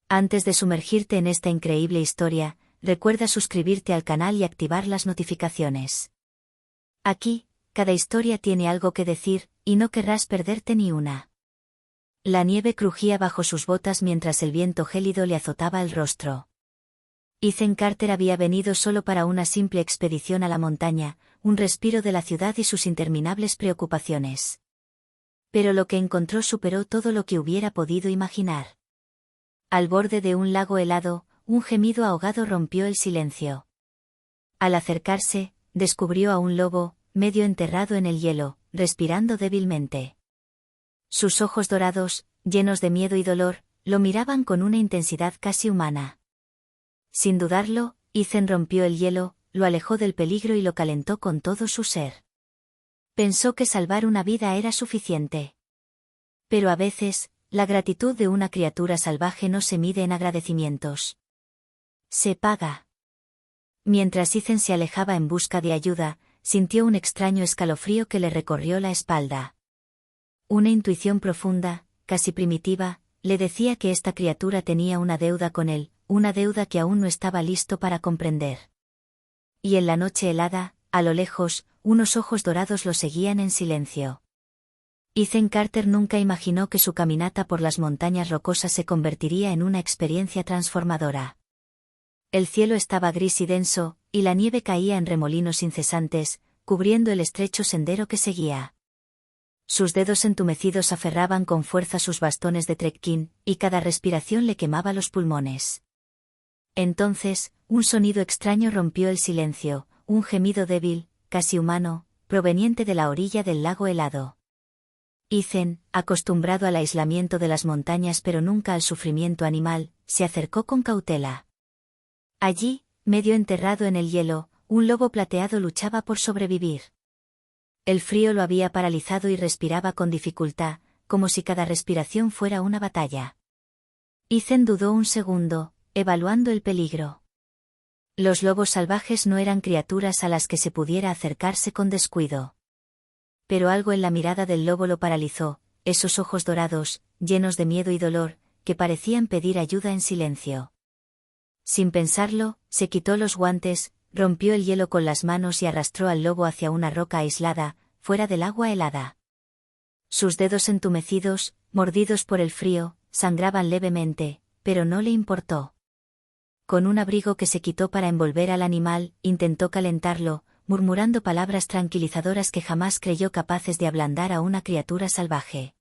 Antes de sumergirte en esta increíble historia, recuerda suscribirte al canal y activar las notificaciones. Aquí, cada historia tiene algo que decir, y no querrás perderte ni una. La nieve crujía bajo sus botas mientras el viento gélido le azotaba el rostro. Ethan Carter había venido solo para una simple expedición a la montaña, un respiro de la ciudad y sus interminables preocupaciones. Pero lo que encontró superó todo lo que hubiera podido imaginar. Al borde de un lago helado, un gemido ahogado rompió el silencio. Al acercarse, descubrió a un lobo, medio enterrado en el hielo, respirando débilmente. Sus ojos dorados, llenos de miedo y dolor, lo miraban con una intensidad casi humana. Sin dudarlo, Ethan rompió el hielo, lo alejó del peligro y lo calentó con todo su ser. Pensó que salvar una vida era suficiente. Pero a veces, la gratitud de una criatura salvaje no se mide en agradecimientos. Se paga. Mientras Ethan se alejaba en busca de ayuda, sintió un extraño escalofrío que le recorrió la espalda. Una intuición profunda, casi primitiva, le decía que esta criatura tenía una deuda con él, una deuda que aún no estaba listo para comprender. Y en la noche helada, a lo lejos, unos ojos dorados lo seguían en silencio. Ethan Carter nunca imaginó que su caminata por las montañas rocosas se convertiría en una experiencia transformadora. El cielo estaba gris y denso, y la nieve caía en remolinos incesantes, cubriendo el estrecho sendero que seguía. Sus dedos entumecidos aferraban con fuerza sus bastones de trekking, y cada respiración le quemaba los pulmones. Entonces, un sonido extraño rompió el silencio, un gemido débil, casi humano, proveniente de la orilla del lago helado. Ethan, acostumbrado al aislamiento de las montañas pero nunca al sufrimiento animal, se acercó con cautela. Allí, medio enterrado en el hielo, un lobo plateado luchaba por sobrevivir. El frío lo había paralizado y respiraba con dificultad, como si cada respiración fuera una batalla. Ethan dudó un segundo, evaluando el peligro. Los lobos salvajes no eran criaturas a las que se pudiera acercarse con descuido. Pero algo en la mirada del lobo lo paralizó, esos ojos dorados, llenos de miedo y dolor, que parecían pedir ayuda en silencio. Sin pensarlo, se quitó los guantes, rompió el hielo con las manos y arrastró al lobo hacia una roca aislada, fuera del agua helada. Sus dedos entumecidos, mordidos por el frío, sangraban levemente, pero no le importó. Con un abrigo que se quitó para envolver al animal, intentó calentarlo, murmurando palabras tranquilizadoras que jamás creyó capaces de ablandar a una criatura salvaje.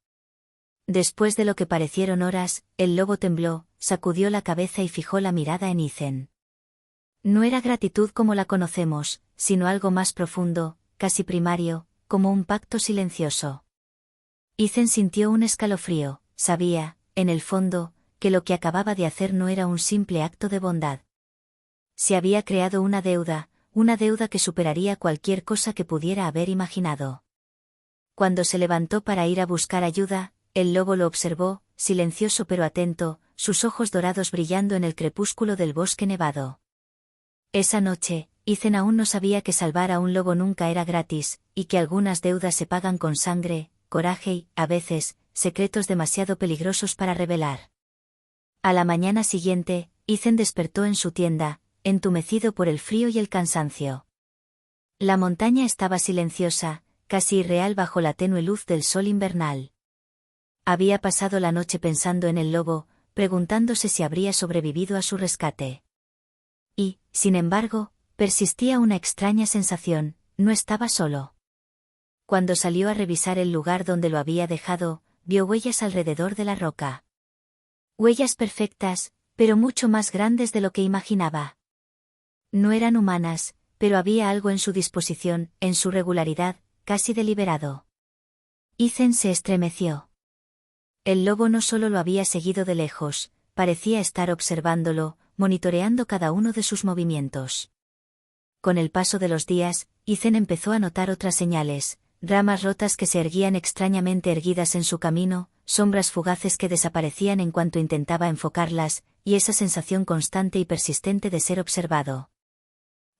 Después de lo que parecieron horas, el lobo tembló, sacudió la cabeza y fijó la mirada en Ethan. No era gratitud como la conocemos, sino algo más profundo, casi primario, como un pacto silencioso. Ethan sintió un escalofrío, sabía, en el fondo, que lo que acababa de hacer no era un simple acto de bondad. Se había creado una deuda que superaría cualquier cosa que pudiera haber imaginado. Cuando se levantó para ir a buscar ayuda, el lobo lo observó, silencioso pero atento, sus ojos dorados brillando en el crepúsculo del bosque nevado. Esa noche, Ethan aún no sabía que salvar a un lobo nunca era gratis, y que algunas deudas se pagan con sangre, coraje y, a veces, secretos demasiado peligrosos para revelar. A la mañana siguiente, Ethan despertó en su tienda, entumecido por el frío y el cansancio. La montaña estaba silenciosa, casi irreal bajo la tenue luz del sol invernal. Había pasado la noche pensando en el lobo, preguntándose si habría sobrevivido a su rescate. Y, sin embargo, persistía una extraña sensación, no estaba solo. Cuando salió a revisar el lugar donde lo había dejado, vio huellas alrededor de la roca. Huellas perfectas, pero mucho más grandes de lo que imaginaba. No eran humanas, pero había algo en su disposición, en su regularidad, casi deliberado. Ethan se estremeció. El lobo no solo lo había seguido de lejos, parecía estar observándolo, monitoreando cada uno de sus movimientos. Con el paso de los días, Ethan empezó a notar otras señales, ramas rotas que se erguían extrañamente erguidas en su camino, sombras fugaces que desaparecían en cuanto intentaba enfocarlas, y esa sensación constante y persistente de ser observado.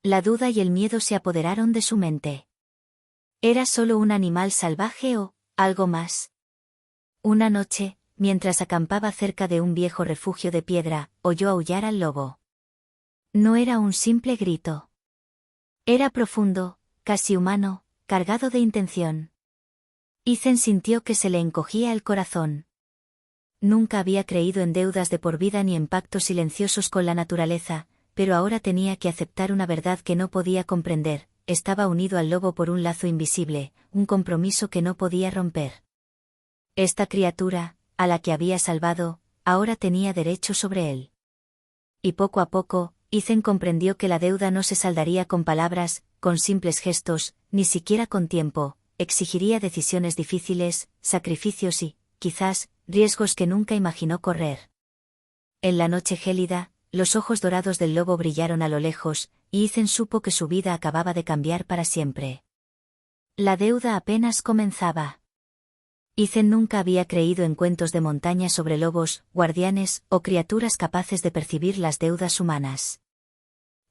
La duda y el miedo se apoderaron de su mente. ¿Era solo un animal salvaje o algo más? Una noche, mientras acampaba cerca de un viejo refugio de piedra, oyó aullar al lobo. No era un simple grito. Era profundo, casi humano, cargado de intención. Ethan sintió que se le encogía el corazón. Nunca había creído en deudas de por vida ni en pactos silenciosos con la naturaleza, pero ahora tenía que aceptar una verdad que no podía comprender: estaba unido al lobo por un lazo invisible, un compromiso que no podía romper. Esta criatura, a la que había salvado, ahora tenía derecho sobre él. Y poco a poco, Ethan comprendió que la deuda no se saldaría con palabras, con simples gestos, ni siquiera con tiempo. Exigiría decisiones difíciles, sacrificios y, quizás, riesgos que nunca imaginó correr. En la noche gélida, los ojos dorados del lobo brillaron a lo lejos, y Ethan supo que su vida acababa de cambiar para siempre. La deuda apenas comenzaba. Ethan nunca había creído en cuentos de montaña sobre lobos, guardianes o criaturas capaces de percibir las deudas humanas.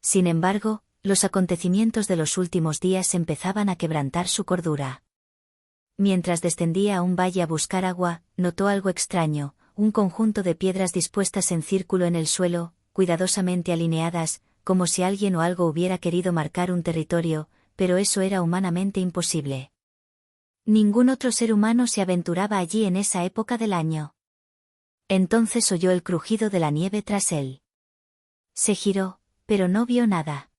Sin embargo, los acontecimientos de los últimos días empezaban a quebrantar su cordura. Mientras descendía a un valle a buscar agua, notó algo extraño: un conjunto de piedras dispuestas en círculo en el suelo, cuidadosamente alineadas, como si alguien o algo hubiera querido marcar un territorio, pero eso era humanamente imposible. Ningún otro ser humano se aventuraba allí en esa época del año. Entonces oyó el crujido de la nieve tras él. Se giró, pero no vio nada.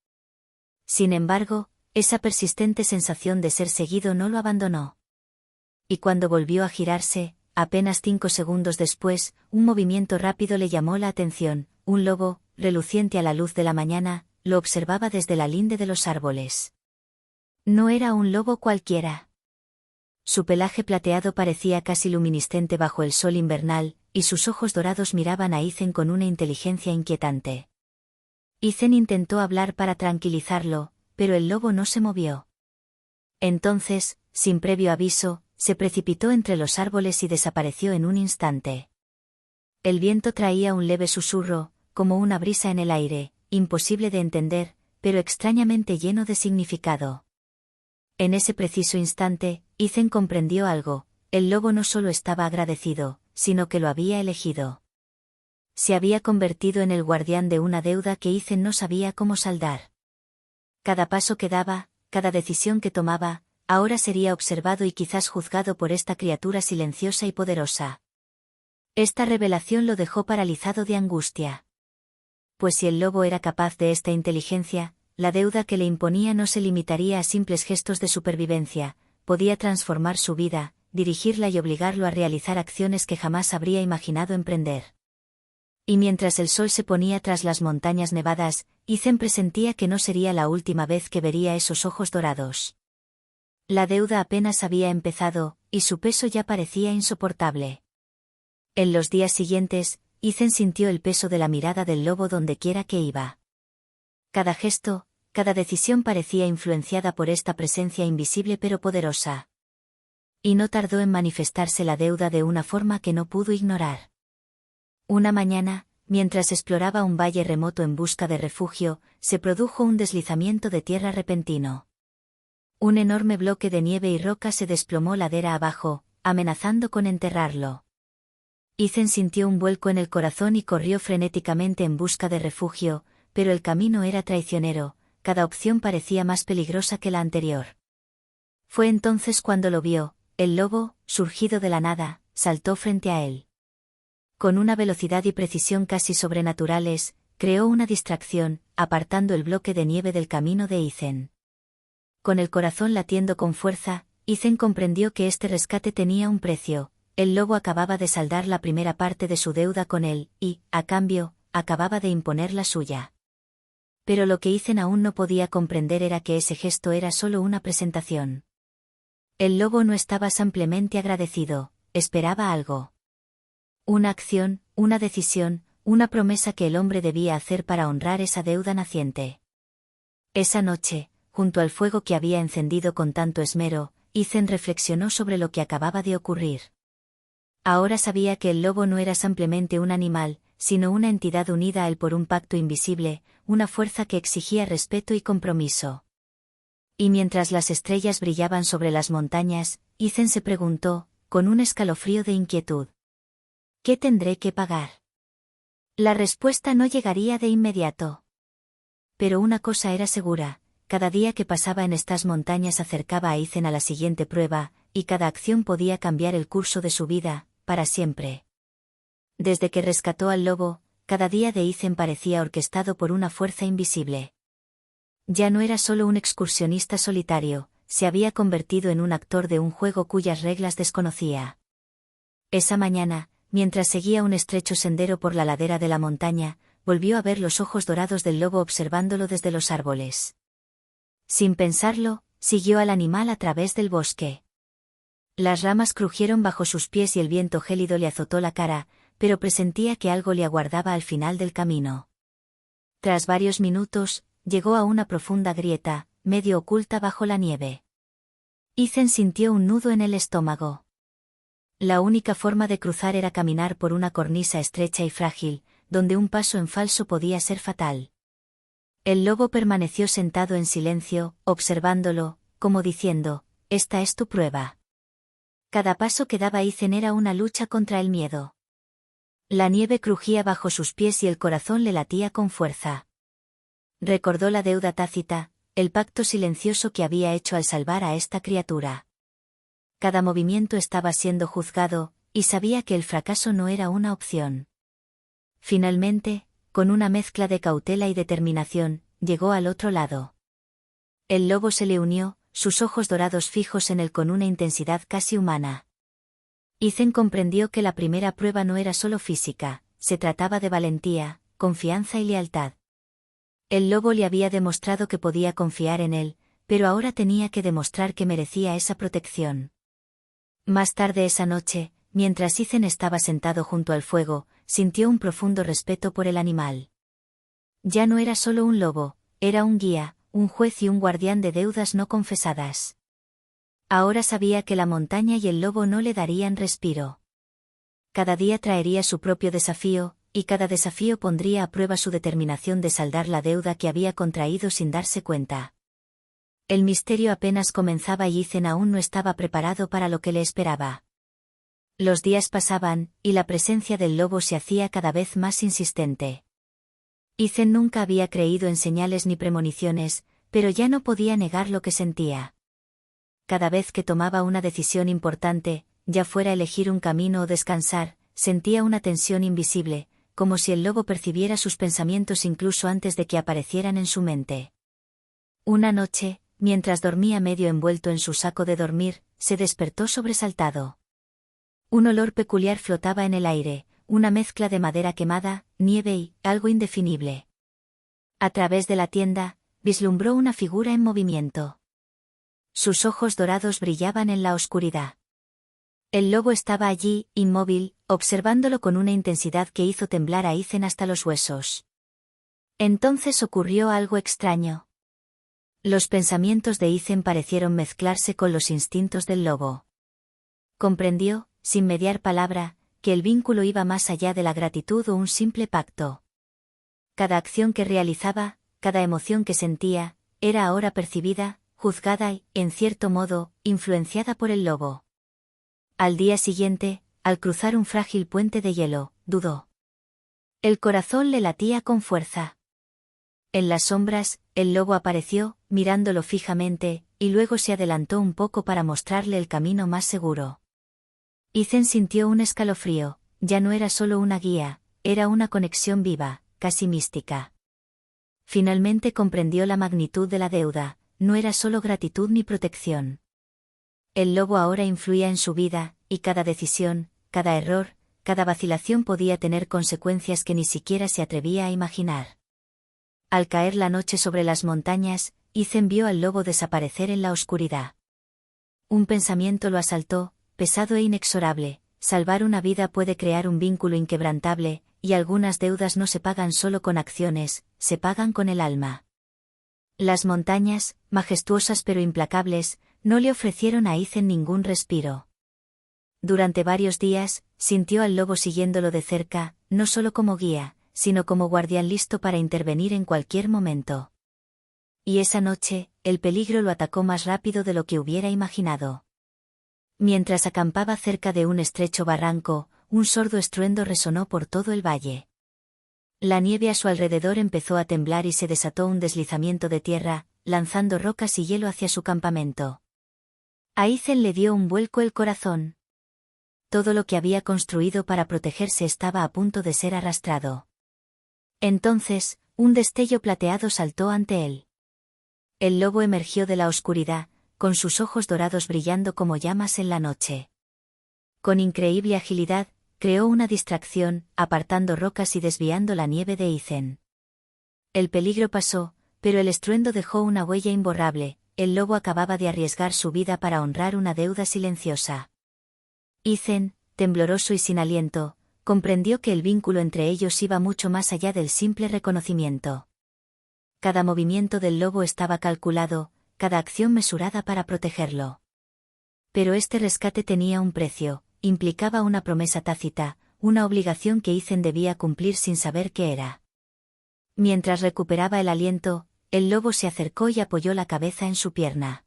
Sin embargo, esa persistente sensación de ser seguido no lo abandonó. Y cuando volvió a girarse, apenas 5 segundos después, un movimiento rápido le llamó la atención: un lobo, reluciente a la luz de la mañana, lo observaba desde la linde de los árboles. No era un lobo cualquiera. Su pelaje plateado parecía casi luminiscente bajo el sol invernal, y sus ojos dorados miraban a Ethan con una inteligencia inquietante. Ethan intentó hablar para tranquilizarlo, pero el lobo no se movió. Entonces, sin previo aviso, se precipitó entre los árboles y desapareció en un instante. El viento traía un leve susurro, como una brisa en el aire, imposible de entender, pero extrañamente lleno de significado. En ese preciso instante, Ethan comprendió algo: el lobo no solo estaba agradecido, sino que lo había elegido. Se había convertido en el guardián de una deuda que Ethan no sabía cómo saldar. Cada paso que daba, cada decisión que tomaba, ahora sería observado y quizás juzgado por esta criatura silenciosa y poderosa. Esta revelación lo dejó paralizado de angustia. Pues si el lobo era capaz de esta inteligencia, la deuda que le imponía no se limitaría a simples gestos de supervivencia, podía transformar su vida, dirigirla y obligarlo a realizar acciones que jamás habría imaginado emprender. Y mientras el sol se ponía tras las montañas nevadas, Ethan presentía que no sería la última vez que vería esos ojos dorados. La deuda apenas había empezado, y su peso ya parecía insoportable. En los días siguientes, Ethan sintió el peso de la mirada del lobo dondequiera que iba. Cada gesto, cada decisión parecía influenciada por esta presencia invisible pero poderosa. Y no tardó en manifestarse la deuda de una forma que no pudo ignorar. Una mañana, mientras exploraba un valle remoto en busca de refugio, se produjo un deslizamiento de tierra repentino. Un enorme bloque de nieve y roca se desplomó ladera abajo, amenazando con enterrarlo. Ethan sintió un vuelco en el corazón y corrió frenéticamente en busca de refugio, pero el camino era traicionero, cada opción parecía más peligrosa que la anterior. Fue entonces cuando lo vio: el lobo, surgido de la nada, saltó frente a él. Con una velocidad y precisión casi sobrenaturales, creó una distracción, apartando el bloque de nieve del camino de Ethan. Con el corazón latiendo con fuerza, Ethan comprendió que este rescate tenía un precio: el lobo acababa de saldar la primera parte de su deuda con él, y, a cambio, acababa de imponer la suya. Pero lo que Ethan aún no podía comprender era que ese gesto era solo una presentación. El lobo no estaba simplemente agradecido, esperaba algo. Una acción, una decisión, una promesa que el hombre debía hacer para honrar esa deuda naciente. Esa noche, junto al fuego que había encendido con tanto esmero, Ethan reflexionó sobre lo que acababa de ocurrir. Ahora sabía que el lobo no era simplemente un animal, sino una entidad unida a él por un pacto invisible, una fuerza que exigía respeto y compromiso. Y mientras las estrellas brillaban sobre las montañas, Ethan se preguntó, con un escalofrío de inquietud: ¿Qué tendré que pagar? La respuesta no llegaría de inmediato. Pero una cosa era segura, cada día que pasaba en estas montañas acercaba a Ethan a la siguiente prueba, y cada acción podía cambiar el curso de su vida, para siempre. Desde que rescató al lobo, cada día de Ethan parecía orquestado por una fuerza invisible. Ya no era solo un excursionista solitario, se había convertido en un actor de un juego cuyas reglas desconocía. Esa mañana, mientras seguía un estrecho sendero por la ladera de la montaña, volvió a ver los ojos dorados del lobo observándolo desde los árboles. Sin pensarlo, siguió al animal a través del bosque. Las ramas crujieron bajo sus pies y el viento gélido le azotó la cara, pero presentía que algo le aguardaba al final del camino. Tras varios minutos, llegó a una profunda grieta, medio oculta bajo la nieve. Ethan sintió un nudo en el estómago. La única forma de cruzar era caminar por una cornisa estrecha y frágil, donde un paso en falso podía ser fatal. El lobo permaneció sentado en silencio, observándolo, como diciendo, «Esta es tu prueba». Cada paso que daba Ethan era una lucha contra el miedo. La nieve crujía bajo sus pies y el corazón le latía con fuerza. Recordó la deuda tácita, el pacto silencioso que había hecho al salvar a esta criatura. Cada movimiento estaba siendo juzgado, y sabía que el fracaso no era una opción. Finalmente, con una mezcla de cautela y determinación, llegó al otro lado. El lobo se le unió, sus ojos dorados fijos en él con una intensidad casi humana. Ethan comprendió que la primera prueba no era solo física, se trataba de valentía, confianza y lealtad. El lobo le había demostrado que podía confiar en él, pero ahora tenía que demostrar que merecía esa protección. Más tarde esa noche, mientras Ethan estaba sentado junto al fuego, sintió un profundo respeto por el animal. Ya no era solo un lobo, era un guía, un juez y un guardián de deudas no confesadas. Ahora sabía que la montaña y el lobo no le darían respiro. Cada día traería su propio desafío, y cada desafío pondría a prueba su determinación de saldar la deuda que había contraído sin darse cuenta. El misterio apenas comenzaba y Ethan aún no estaba preparado para lo que le esperaba. Los días pasaban, y la presencia del lobo se hacía cada vez más insistente. Ethan nunca había creído en señales ni premoniciones, pero ya no podía negar lo que sentía. Cada vez que tomaba una decisión importante, ya fuera elegir un camino o descansar, sentía una tensión invisible, como si el lobo percibiera sus pensamientos incluso antes de que aparecieran en su mente. Una noche, mientras dormía medio envuelto en su saco de dormir, se despertó sobresaltado. Un olor peculiar flotaba en el aire, una mezcla de madera quemada, nieve y algo indefinible. A través de la tienda, vislumbró una figura en movimiento. Sus ojos dorados brillaban en la oscuridad. El lobo estaba allí, inmóvil, observándolo con una intensidad que hizo temblar a Ethan hasta los huesos. Entonces ocurrió algo extraño. Los pensamientos de Ethan parecieron mezclarse con los instintos del lobo. Comprendió, sin mediar palabra, que el vínculo iba más allá de la gratitud o un simple pacto. Cada acción que realizaba, cada emoción que sentía, era ahora percibida, juzgada y, en cierto modo, influenciada por el lobo. Al día siguiente, al cruzar un frágil puente de hielo, dudó. El corazón le latía con fuerza. En las sombras, el lobo apareció, mirándolo fijamente, y luego se adelantó un poco para mostrarle el camino más seguro. Ethan sintió un escalofrío, ya no era solo una guía, era una conexión viva, casi mística. Finalmente comprendió la magnitud de la deuda, no era solo gratitud ni protección. El lobo ahora influía en su vida, y cada decisión, cada error, cada vacilación podía tener consecuencias que ni siquiera se atrevía a imaginar. Al caer la noche sobre las montañas, Ethan vio al lobo desaparecer en la oscuridad. Un pensamiento lo asaltó, pesado e inexorable: salvar una vida puede crear un vínculo inquebrantable, y algunas deudas no se pagan solo con acciones, se pagan con el alma. Las montañas, majestuosas pero implacables, no le ofrecieron a Ethan ningún respiro. Durante varios días, sintió al lobo siguiéndolo de cerca, no solo como guía, sino como guardián listo para intervenir en cualquier momento. Y esa noche, el peligro lo atacó más rápido de lo que hubiera imaginado. Mientras acampaba cerca de un estrecho barranco, un sordo estruendo resonó por todo el valle. La nieve a su alrededor empezó a temblar y se desató un deslizamiento de tierra, lanzando rocas y hielo hacia su campamento. A Ethan le dio un vuelco el corazón. Todo lo que había construido para protegerse estaba a punto de ser arrastrado. Entonces, un destello plateado saltó ante él. El lobo emergió de la oscuridad, con sus ojos dorados brillando como llamas en la noche. Con increíble agilidad, creó una distracción, apartando rocas y desviando la nieve de Ethan. El peligro pasó, pero el estruendo dejó una huella imborrable. El lobo acababa de arriesgar su vida para honrar una deuda silenciosa. Ethan, tembloroso y sin aliento, comprendió que el vínculo entre ellos iba mucho más allá del simple reconocimiento. Cada movimiento del lobo estaba calculado, cada acción mesurada para protegerlo. Pero este rescate tenía un precio, implicaba una promesa tácita, una obligación que Ethan debía cumplir sin saber qué era. Mientras recuperaba el aliento, el lobo se acercó y apoyó la cabeza en su pierna.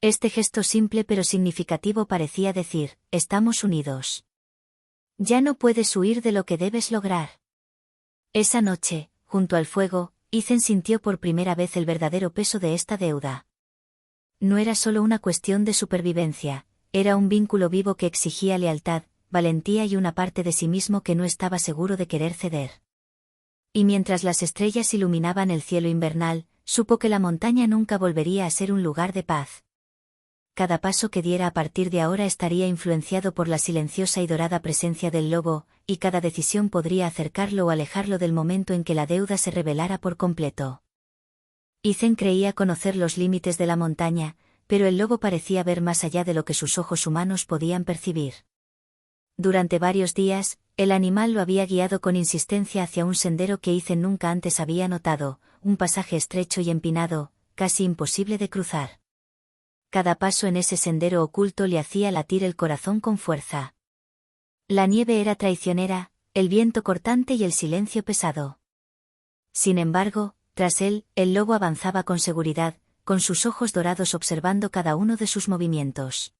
Este gesto simple pero significativo parecía decir, estamos unidos. Ya no puedes huir de lo que debes lograr. Esa noche, junto al fuego, Ethan sintió por primera vez el verdadero peso de esta deuda. No era solo una cuestión de supervivencia, era un vínculo vivo que exigía lealtad, valentía y una parte de sí mismo que no estaba seguro de querer ceder. Y mientras las estrellas iluminaban el cielo invernal, supo que la montaña nunca volvería a ser un lugar de paz. Cada paso que diera a partir de ahora estaría influenciado por la silenciosa y dorada presencia del lobo, y cada decisión podría acercarlo o alejarlo del momento en que la deuda se revelara por completo. Ethan creía conocer los límites de la montaña, pero el lobo parecía ver más allá de lo que sus ojos humanos podían percibir. Durante varios días, el animal lo había guiado con insistencia hacia un sendero que Ethan nunca antes había notado, un pasaje estrecho y empinado, casi imposible de cruzar. Cada paso en ese sendero oculto le hacía latir el corazón con fuerza. La nieve era traicionera, el viento cortante y el silencio pesado. Sin embargo, tras él, el lobo avanzaba con seguridad, con sus ojos dorados observando cada uno de sus movimientos.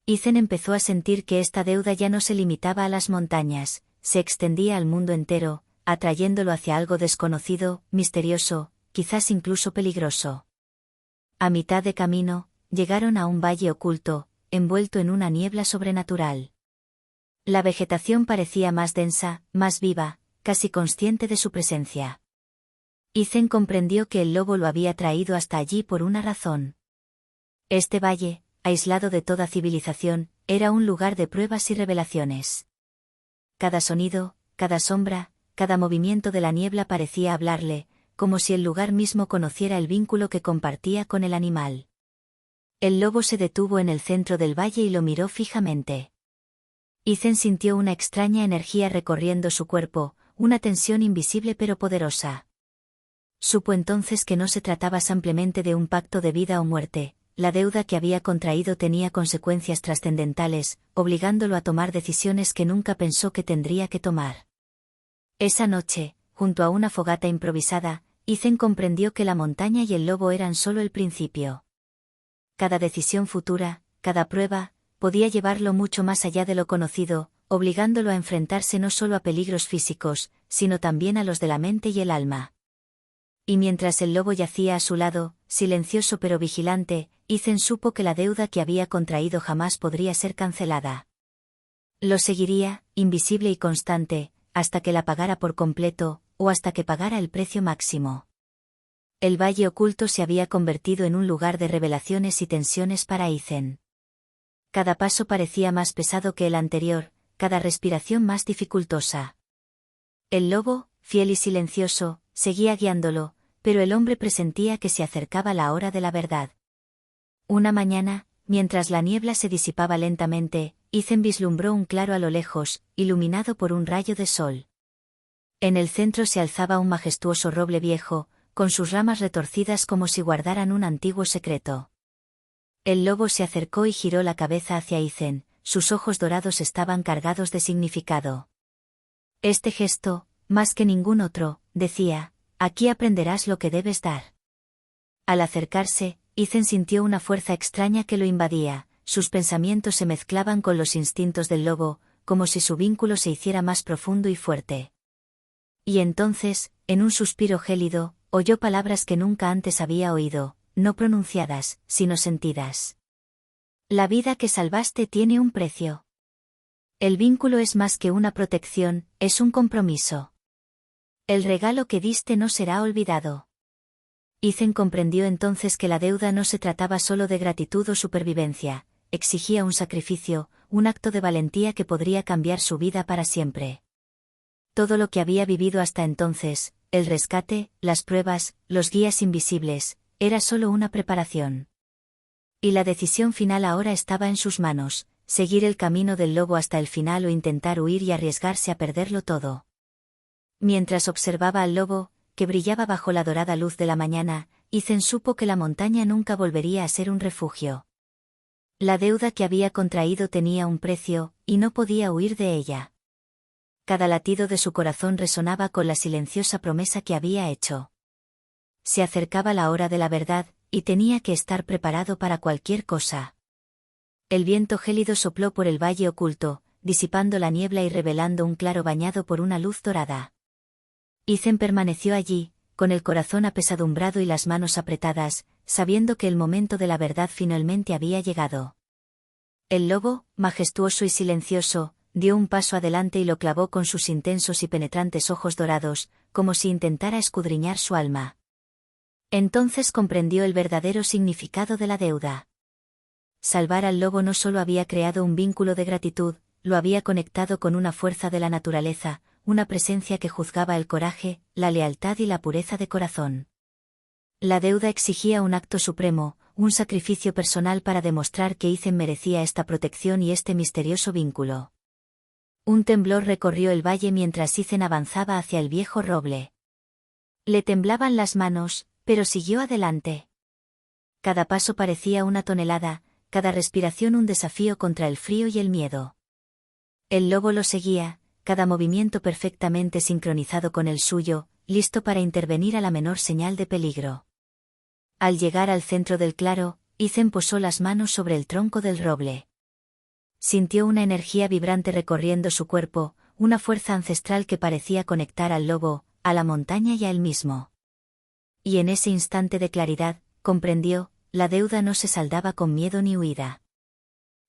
Ethan empezó a sentir que esta deuda ya no se limitaba a las montañas, se extendía al mundo entero, atrayéndolo hacia algo desconocido, misterioso, quizás incluso peligroso. A mitad de camino, llegaron a un valle oculto, envuelto en una niebla sobrenatural. La vegetación parecía más densa, más viva, casi consciente de su presencia. Ethan comprendió que el lobo lo había traído hasta allí por una razón. Este valle, aislado de toda civilización, era un lugar de pruebas y revelaciones. Cada sonido, cada sombra, cada movimiento de la niebla parecía hablarle, como si el lugar mismo conociera el vínculo que compartía con el animal. El lobo se detuvo en el centro del valle y lo miró fijamente. Ethan sintió una extraña energía recorriendo su cuerpo, una tensión invisible pero poderosa. Supo entonces que no se trataba simplemente de un pacto de vida o muerte, la deuda que había contraído tenía consecuencias trascendentales, obligándolo a tomar decisiones que nunca pensó que tendría que tomar. Esa noche, junto a una fogata improvisada, Ethan comprendió que la montaña y el lobo eran solo el principio. Cada decisión futura, cada prueba, podía llevarlo mucho más allá de lo conocido, obligándolo a enfrentarse no solo a peligros físicos, sino también a los de la mente y el alma. Y mientras el lobo yacía a su lado, silencioso pero vigilante, Ethan supo que la deuda que había contraído jamás podría ser cancelada. Lo seguiría, invisible y constante, hasta que la pagara por completo, o hasta que pagara el precio máximo. El valle oculto se había convertido en un lugar de revelaciones y tensiones para Ethan. Cada paso parecía más pesado que el anterior, cada respiración más dificultosa. El lobo, fiel y silencioso, seguía guiándolo, pero el hombre presentía que se acercaba la hora de la verdad. Una mañana, mientras la niebla se disipaba lentamente, Ethan vislumbró un claro a lo lejos, iluminado por un rayo de sol. En el centro se alzaba un majestuoso roble viejo, con sus ramas retorcidas como si guardaran un antiguo secreto. El lobo se acercó y giró la cabeza hacia Ethan, sus ojos dorados estaban cargados de significado. Este gesto, más que ningún otro, decía, aquí aprenderás lo que debes dar. Al acercarse, Ethan sintió una fuerza extraña que lo invadía, sus pensamientos se mezclaban con los instintos del lobo, como si su vínculo se hiciera más profundo y fuerte. Y entonces, en un suspiro gélido, oyó palabras que nunca antes había oído, no pronunciadas, sino sentidas. La vida que salvaste tiene un precio. El vínculo es más que una protección, es un compromiso. El regalo que diste no será olvidado. Ethan comprendió entonces que la deuda no se trataba solo de gratitud o supervivencia, exigía un sacrificio, un acto de valentía que podría cambiar su vida para siempre. Todo lo que había vivido hasta entonces, el rescate, las pruebas, los guías invisibles, era solo una preparación. Y la decisión final ahora estaba en sus manos, seguir el camino del lobo hasta el final o intentar huir y arriesgarse a perderlo todo. Mientras observaba al lobo, que brillaba bajo la dorada luz de la mañana, Ethan supo que la montaña nunca volvería a ser un refugio. La deuda que había contraído tenía un precio, y no podía huir de ella. Cada latido de su corazón resonaba con la silenciosa promesa que había hecho. Se acercaba la hora de la verdad, y tenía que estar preparado para cualquier cosa. El viento gélido sopló por el valle oculto, disipando la niebla y revelando un claro bañado por una luz dorada. Ethan permaneció allí, con el corazón apesadumbrado y las manos apretadas, sabiendo que el momento de la verdad finalmente había llegado. El lobo, majestuoso y silencioso, dio un paso adelante y lo clavó con sus intensos y penetrantes ojos dorados, como si intentara escudriñar su alma. Entonces comprendió el verdadero significado de la deuda. Salvar al lobo no solo había creado un vínculo de gratitud, lo había conectado con una fuerza de la naturaleza, una presencia que juzgaba el coraje, la lealtad y la pureza de corazón. La deuda exigía un acto supremo, un sacrificio personal para demostrar que Ethan merecía esta protección y este misterioso vínculo. Un temblor recorrió el valle mientras Ethan avanzaba hacia el viejo roble. Le temblaban las manos, pero siguió adelante. Cada paso parecía una tonelada, cada respiración un desafío contra el frío y el miedo. El lobo lo seguía, cada movimiento perfectamente sincronizado con el suyo, listo para intervenir a la menor señal de peligro. Al llegar al centro del claro, Ethan posó las manos sobre el tronco del roble. Sintió una energía vibrante recorriendo su cuerpo, una fuerza ancestral que parecía conectar al lobo, a la montaña y a él mismo. Y en ese instante de claridad, comprendió, la deuda no se saldaba con miedo ni huida.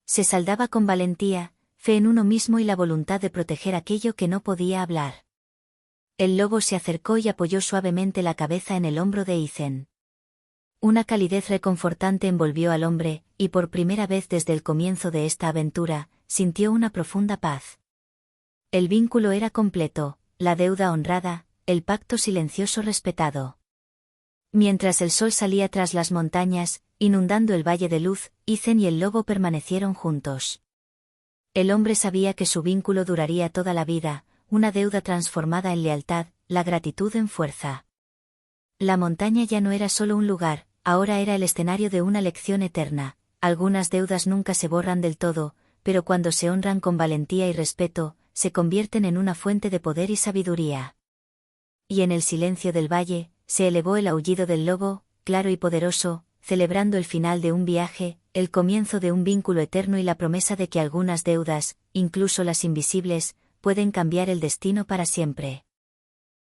Se saldaba con valentía, fe en uno mismo y la voluntad de proteger aquello que no podía hablar. El lobo se acercó y apoyó suavemente la cabeza en el hombro de Ethan. Una calidez reconfortante envolvió al hombre, y por primera vez desde el comienzo de esta aventura, sintió una profunda paz. El vínculo era completo, la deuda honrada, el pacto silencioso respetado. Mientras el sol salía tras las montañas, inundando el valle de luz, Ethan y el lobo permanecieron juntos. El hombre sabía que su vínculo duraría toda la vida, una deuda transformada en lealtad, la gratitud en fuerza. La montaña ya no era solo un lugar, ahora era el escenario de una lección eterna. Algunas deudas nunca se borran del todo, pero cuando se honran con valentía y respeto, se convierten en una fuente de poder y sabiduría. Y en el silencio del valle, se elevó el aullido del lobo, claro y poderoso, celebrando el final de un viaje, el comienzo de un vínculo eterno y la promesa de que algunas deudas, incluso las invisibles, pueden cambiar el destino para siempre.